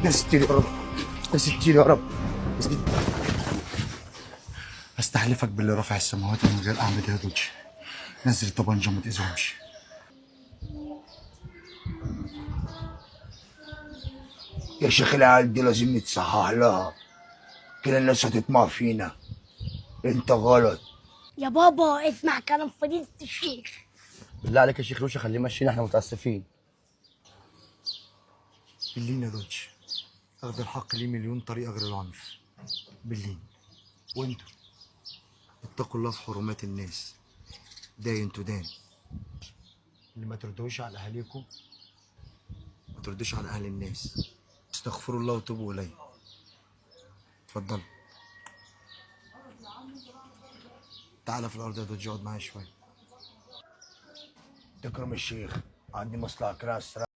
يا ستي يا رب، يا ستي يا رب، يا ستي. استحلفك باللي رافع السماوات من غير اعمد يا دوج. نزل الطبنجة وما تأذيهمش. يا شيخ العيال دي لازم نتصحح لها، كده الناس هتطمع فينا. انت غلط. يا بابا اسمع كلام فضيلة الشيخ. بالله عليك يا شيخ روشه خليه يمشينا، احنا متاسفين. باللين يا دوج، اخذ الحق ليه مليون طريقة غير العنف. باللين. وانتوا اتقوا الله في حرمات الناس. داين تدان. اللي ما تردوش على اهاليكم ما تردوش على اهل الناس. استغفروا الله وتوبوا اليه. اتفضل. تعالى في الارض يا دوج، اقعد معايا شويه. تكرم الشيخ، عندي مصلحه كده.